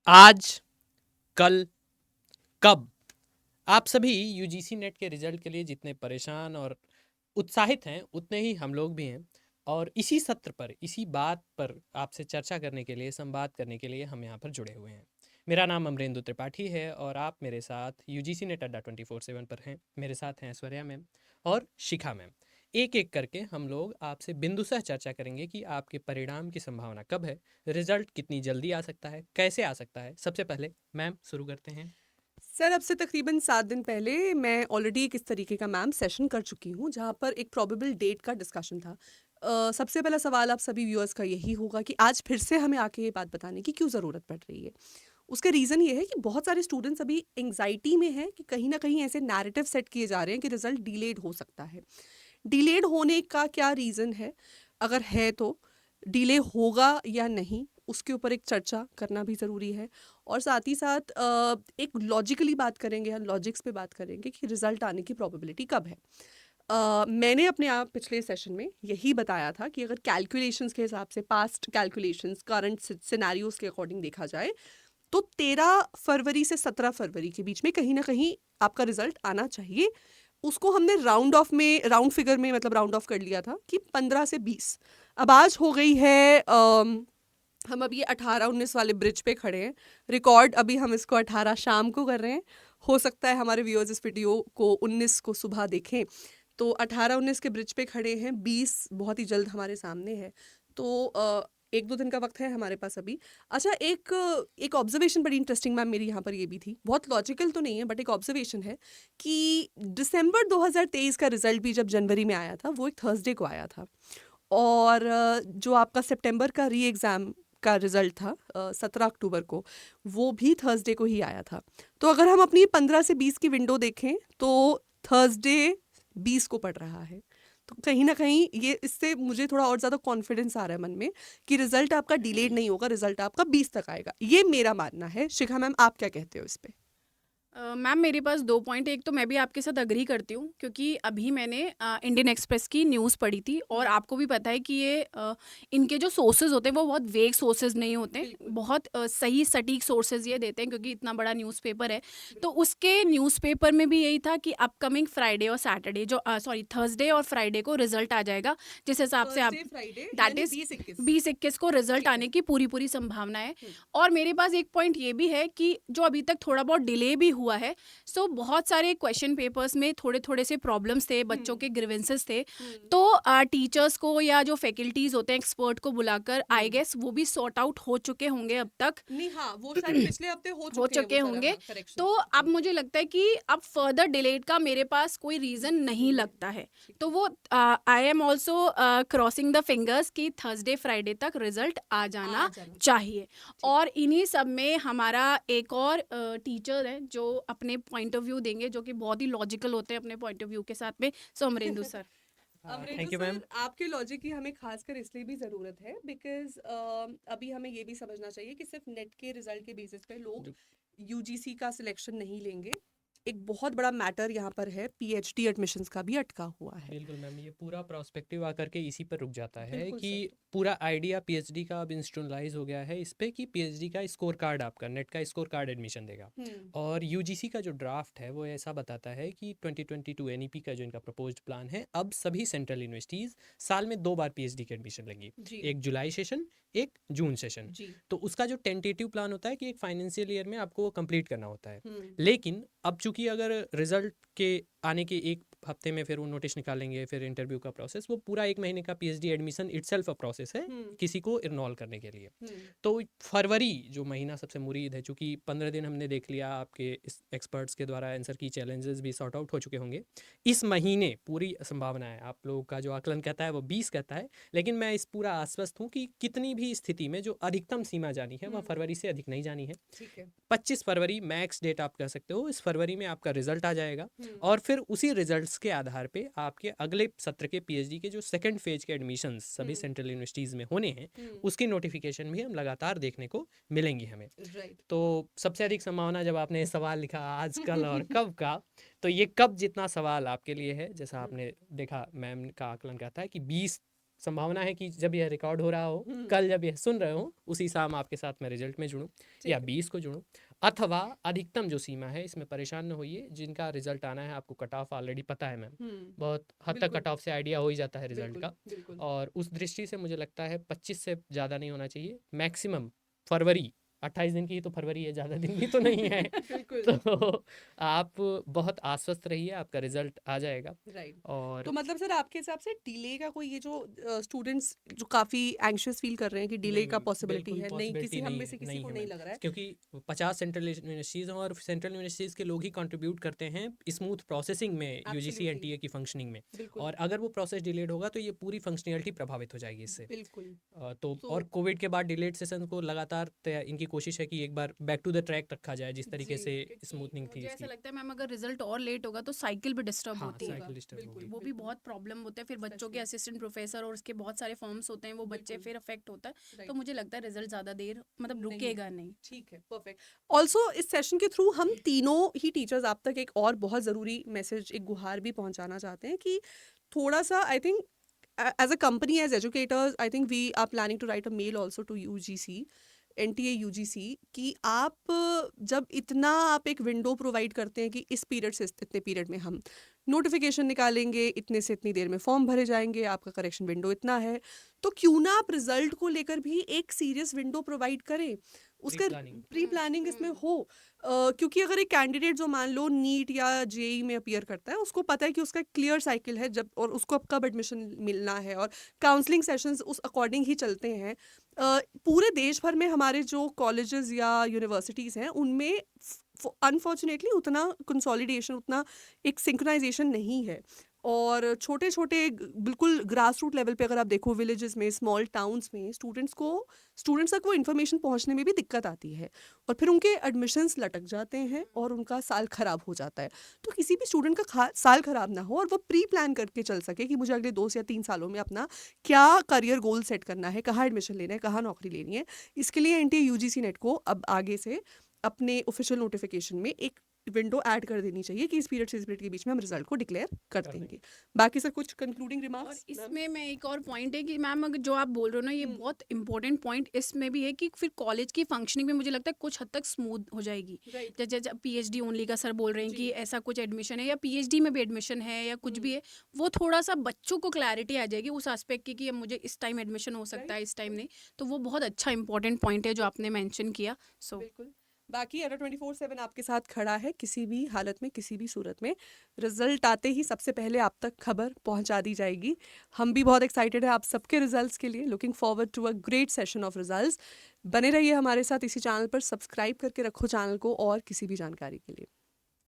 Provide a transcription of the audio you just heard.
आज, कल, कब? आप सभी यूजीसी नेट के रिजल्ट के लिए जितने परेशान और उत्साहित हैं, उतने ही हम लोग भी हैं। और इसी सत्र पर, इसी बात पर आपसे चर्चा करने के लिए, संवाद करने के लिए हम यहाँ पर जुड़े हुए हैं। मेरा नाम अमरेंदु त्रिपाठी है और आप मेरे साथ यूजीसी नेट अड्डा 24/7 पर हैं। मेरे साथ हैं ऐश्वर्या मैम और शिखा मैम। एक एक करके हम लोग आपसे बिंदुसः चर्चा करेंगे कि आपके परिणाम की संभावना कब है, रिजल्ट कितनी जल्दी आ सकता है, कैसे आ सकता है। सबसे पहले मैम शुरू करते हैं। सर, अब से तकरीबन 7 दिन पहले मैं ऑलरेडी एक इस तरीके का मैम सेशन कर चुकी हूँ जहाँ पर एक प्रोबेबल डेट का डिस्कशन था। सबसे पहला सवाल आप सभी व्यूअर्स का यही होगा कि आज फिर से हमें आके ये बात बताने की क्यों ज़रूरत पड़ रही है। उसका रीज़न ये है कि बहुत सारे स्टूडेंट्स अभी एंग्जाइटी में हैं कि कहीं ना कहीं ऐसे नैरेटिव सेट किए जा रहे हैं कि रिजल्ट डिलेड हो सकता है। डिलेड होने का क्या रीज़न है, अगर है तो डिले होगा या नहीं, उसके ऊपर एक चर्चा करना भी ज़रूरी है। और साथ ही साथ एक लॉजिकली बात करेंगे या लॉजिक्स पे बात करेंगे कि रिजल्ट आने की प्रोबेबिलिटी कब है। मैंने अपने आप पिछले सेशन में यही बताया था कि अगर कैलकुलेशंस के हिसाब से, पास्ट कैलकुलेशंस, करंट सिनेरियोज के अकॉर्डिंग देखा जाए, तो 13 फरवरी से 17 फरवरी के बीच में कहीं ना कहीं आपका रिजल्ट आना चाहिए। उसको हमने राउंड फिगर में मतलब राउंड ऑफ कर लिया था कि 15 से 20। अब आज हो गई है हम अभी 18-19 वाले ब्रिज पे खड़े हैं। रिकॉर्ड अभी हम इसको 18 शाम को कर रहे हैं। हो सकता है हमारे व्यूअर्स इस वीडियो को 19 को सुबह देखें। तो 18-19 के ब्रिज पे खड़े हैं, 20 बहुत ही जल्द हमारे सामने है। तो 1-2 दिन का वक्त है हमारे पास अभी। अच्छा, एक एक ऑब्जर्वेशन बड़ी इंटरेस्टिंग मैम मेरी यहाँ पर ये भी थी, बहुत लॉजिकल तो नहीं है बट एक ऑब्जर्वेशन है कि दिसंबर 2023 का रिजल्ट भी जब जनवरी में आया था वो एक थर्सडे को आया था। और जो आपका सितंबर का री एग्ज़ाम का रिजल्ट था 17 अक्टूबर को, वो भी थर्सडे को ही आया था। तो अगर हम अपनी 15 से 20 की विंडो देखें तो थर्सडे 20 को पड़ रहा है। तो कहीं ना कहीं ये इससे मुझे थोड़ा और ज़्यादा कॉन्फिडेंस आ रहा है मन में कि रिजल्ट आपका डिलेड नहीं होगा, रिजल्ट आपका 20 तक आएगा। ये मेरा मानना है। शिखा मैम, आप क्या कहते हो इस पे? मैम, मेरे पास 2 पॉइंट। एक तो मैं भी आपके साथ एग्री करती हूँ क्योंकि अभी मैंने इंडियन एक्सप्रेस की न्यूज़ पढ़ी थी और आपको भी पता है कि ये इनके जो सोर्सेज़ होते हैं वो बहुत वेग सोर्सेज़ नहीं होते। बिल्कुल। बहुत सही सटीक सोर्सेज़ ये देते हैं क्योंकि इतना बड़ा न्यूज़पेपर है। तो उसके न्यूज़पेपर में भी यही था कि अपकमिंग फ्राइडे और सैटरडे जो सॉरी थर्सडे और फ्राइडे को रिज़ल्ट आ जाएगा। जिस हिसाब से आप थर्सडे फ्राइडे दैट यानी इज़ 20-21। 20-21 को रिज़ल्ट ठीक है। आने की पूरी-पूरी संभावना है। हम्म। और मेरे पास एक पॉइंट ये भी है कि जो अभी तक थोड़ा बहुत डिले भी हुआ है, सो बहुत सारे क्वेश्चन पेपर्स में थोड़े थोड़े से प्रॉब्लम्स थे, बच्चों हम्म। के ग्रीवेंसेस थे। हम्म। तो टीचर्स को या जो फैकल्टीज होते हैं एक्सपर्ट को बुलाकर आई हम्म। गेस वो भी सॉर्ट आउट हो चुके होंगे अब तक। नहीं, हाँ, वो शायद पिछले हफ्ते हो हो चुके हैं वो चुके सारा, होंगे। हाँ, तो करेक्शंस। अब मुझे लगता है कि अब फर्दर डिलेट का मेरे पास कोई रीज़न नहीं नहीं है। लगता है। ठीक तो है। वो I am also crossing the fingers कि थर्सडे फ्राइडे तक रिजल्ट आ आ जाना जाना चाहिए। चाहिए। ठीक और इन्हीं सब में हमारा एक और टीचर है जो अपने पॉइंट ऑफ व्यू देंगे, जो कि बहुत ही लॉजिकल होते हैं अपने पॉइंट ऑफ व्यू के साथ में। सो अमरेंदु है। Sir. Amarendra thank you ma'am. Sir, आपके लॉजिक की हमें खासकर इसलिए भी ज़रूरत है बिकॉज अभी हमें ये भी समझना चाहिए कि सिर्फ नेट के रिजल्ट के बेसिस पे लोग यूजीसी का सिलेक्शन नहीं लेंगे। एक बहुत बड़ा मैटर यहाँ पर है, पीएचडी एडमिशन्स का भी अटका हुआ है। बिल्कुल मैम, ये पूरा प्रोस्पेक्टिव आकर के इसी पर रुक जाता है बिल्कुल कि सर। पूरा आइडिया पीएचडी का अब इंस्टीट्यूशनलाइज हो गया है इस पे कि पीएचडी का स्कोर कार्ड, आपका नेट का स्कोर कार्ड एडमिशन देगा। हम्म। और यूजीसी का जो ड्राफ्ट है वो ऐसा बताता है कि 2022 एनईपी का जो इनका प्रपोज्ड प्लान है, अब सभी सेंट्रल यूनिवर्सिटीज़ साल में 2 बार पीएचडी की एडमिशन लेंगी। जी। एक जुलाई सेशन, एक जून सेशन। जी। तो उसका जो टेंटेटिव प्लान होता है कि एक फाइनेंशियल ईयर में आपको वो कंप्लीट करना होता है। हम्म। लेकिन अब चूंकि अगर रिजल्ट के आने के एक हफ्ते में फिर वो नोटिस निकालेंगे, फिर इंटरव्यू का प्रोसेस, वो पूरा एक महीने का PhD admission itself a process है हम्म। किसी को इनरोल करने के लिए। हम्म। तो फरवरी जो महीना सबसे मुरीद है, चूंकि 15 दिन हमने देख लिया, आपके इस एक्सपर्ट्स के द्वारा आंसर की चैलेंजेस भी सॉर्ट आउट हो चुके होंगे। इस महीने पूरी संभावना है, आप लोगों का जो आकलन कहता है वो 20 कहता है, लेकिन मैं इस पूरा आश्वस्त हूँ कि कितनी भी स्थिति में जो अधिकतम सीमा जानी है वह हम्म। फरवरी से अधिक नहीं जानी है। ठीक है। 25 फरवरी मैक्स डेट आप कह सकते हो, इस फरवरी में आपका रिजल्ट आ जाएगा। हम्म। और फिर उसी रिजल्ट्स के आधार पे आपके अगले सत्र के पीएचडी के जो सेकंड फेज के एडमिशंस सभी हम्म। सेंट्रल यूनिवर्सिटीज़ में होने हैं, हम्म। उसकी नोटिफिकेशन भी हम लगातार देखने को मिलेंगी हमें। राइट। तो सबसे अधिक संभावना, जब आपने ये सवाल लिखा आज, कल और कब का, तो ये कब जितना सवाल आपके लिए है, जैसा आपने देखा मैम का आकलन कहता है कि 20 संभावना है कि जब यह रिकॉर्ड हो रहा हो, कल जब यह सुन रहे हो, उसी शाम आपके साथ मैं रिजल्ट में जुड़ूं या 20 को जुड़ूं, अथवा अधिकतम जो सीमा है, इसमें परेशान न होइए, जिनका रिजल्ट आना है आपको कट ऑफ ऑलरेडी पता है मैम, बहुत हद तक बिल्कुल। कट ऑफ से आइडिया हो ही जाता है रिजल्ट बिल्कुल का। बिल्कुल और उस दृष्टि से मुझे लगता है 25 से ज़्यादा नहीं होना चाहिए, मैक्सिमम फरवरी, 28 दिन की ही तो फरवरी है, ज़्यादा दिन भी तो नहीं है। बिल्कुल तो आप बहुत आश्वस्त रहिए, आपका रिजल्ट आ जाएगा। राइट। और तो मतलब सर आपके हिसाब से डिले का कोई ये जो स्टूडेंट्स जो काफी एंग्शियस फील कर रहे हैं कि डिले नहीं का मैम, पॉसिबिलिटी बिल्कुल है, नहीं पॉसिबिलिटी किसी हम नहीं में है, से किसी नहीं को है नहीं मैम, लग रहा है। क्योंकि 50 सेंट्रल यूनिवर्सिटीज़ हैं और सेंट्रल यूनिवर्सिटीज़ के लोग ही कंट्रीब्यूट करते हैं स्मूथ प्रोसेसिंग में, यूजीसी Absolutely. एनटीए की फंक्शनिंग में। बिल्कुल और अगर वो प्रोसेस डिलेड होगा तो ये पूरी फंक्शनैलिटी प्रभावित हो जाएगी इससे। बिल्कुल। तो So- और कोविड के बाद डिलेड सेशन को लगातार इनकी कोशिश है कि एक बार बैक टू द ट्रैक रखा जाए, जिस तरीके जी, से क्योंकि स्मूथनिंग थी मुझे ऐसा इसकी। लगता है मैम अगर रिजल्ट और लेट होगा तो साइकिल भी डिस्टर्ब हाँ, होती है, साइकिल डिस्टर्ब बिल्कुल, होगी। वो भी बिल्कुल। बहुत प्रॉब्लम होता है, फिर बच्चों के Especially- असिस्टेंट प्रोफेसर और उसके बहुत सारे फॉर्म्स होते हैं, वो बच्चे बिल्कुल। फिर अफेक्ट होता है। Right. तो मुझे लगता है रिजल्ट ज़्यादा देर मतलब नहीं। रुकेगा नहीं। ठीक है, परफेक्ट। ऑल्सो इस सेशन के थ्रू हम तीनों ही टीचर्स आप तक एक और बहुत ज़रूरी मैसेज, एक गुहार भी पहुंचाना चाहते हैं कि थोड़ा सा I think as a company, as educators, I think we are planning to write a mail also to UGC, NTA UGC, कि आप जब इतना आप एक विंडो प्रोवाइड करते हैं कि इस पीरियड से इतने पीरियड में हम नोटिफिकेशन निकालेंगे, इतने से इतनी देर में फॉर्म भरे जाएंगे, आपका करेक्शन विंडो इतना है, तो क्यों ना आप रिजल्ट को लेकर भी एक सीरियस विंडो प्रोवाइड करें, उसका Pre-planning. प्री प्लानिंग इसमें हो। क्योंकि अगर एक कैंडिडेट जो मान लो नीट या जेई में अपीयर करता है, उसको पता है कि उसका क्लियर साइकिल है जब, और उसको अब कब एडमिशन मिलना है, और काउंसलिंग सेशंस उस अकॉर्डिंग ही चलते हैं। पूरे देश भर में हमारे जो कॉलेजेस या यूनिवर्सिटीज़ हैं उनमें अनफॉर्चुनेटली उतना कंसोलिडेशन, उतना एक सिंक्रोनाइजेशन नहीं है। और छोटे छोटे बिल्कुल ग्रास रूट लेवल पे अगर आप देखो, विलेजेस में, स्मॉल टाउन्स में स्टूडेंट्स तक वो इन्फॉर्मेशन पहुंचने में भी दिक्कत आती है, और फिर उनके एडमिशन्स लटक जाते हैं और उनका साल खराब हो जाता है। तो किसी भी स्टूडेंट का साल खराब ना हो और वो प्री प्लान करके चल सके कि मुझे अगले 2 या 3 सालों में अपना क्या करियर गोल सेट करना है, कहाँ एडमिशन लेना है, कहाँ नौकरी लेनी है। इसके लिए एनटीए यूजीसी नेट को अब आगे से अपने ऑफिशियल नोटिफिकेशन में एक विंडो ऐड कर देनी चाहिए कि इस पीरियड से इस पीरियड के बीच में हम रिजल्ट को डिक्लेयर कर देंगे। बाकी सर कुछ कंक्लूडिंग और रिमार्क्स? इसमें मैं एक और पॉइंट है कि मैम अगर जो आप बोल रहे हो ना, ये बहुत इंपॉर्टेंट पॉइंट इसमें भी है कि फिर कॉलेज की फंक्शनिंग में मुझे लगता है कुछ हद तक स्मूथ हो जाएगी। राइट। जैसे पीएचडी ओनली का सर बोल रहे हैं जी। कि ऐसा कुछ एडमिशन है, या पीएचडी में भी एडमिशन है, या कुछ भी है, वो थोड़ा सा बच्चों को क्लैरिटी आ जाएगी उस एस्पेक्ट की कि अब मुझे इस टाइम एडमिशन हो सकता है, इस टाइम नहीं। तो वो बहुत अच्छा इंपॉर्टेंट पॉइंट है जो आपने मेंशन किया। सो बिल्कुल। बाकी अडा 24/7 आपके साथ खड़ा है, किसी भी हालत में, किसी भी सूरत में। रिजल्ट आते ही सबसे पहले आप तक खबर पहुंचा दी जाएगी। हम भी बहुत एक्साइटेड है आप सबके रिजल्ट्स के लिए, looking forward to a great session of results. बने रहिए हमारे साथ इसी चैनल पर, सब्सक्राइब करके रखो चैनल को और किसी भी जानकारी के लिए।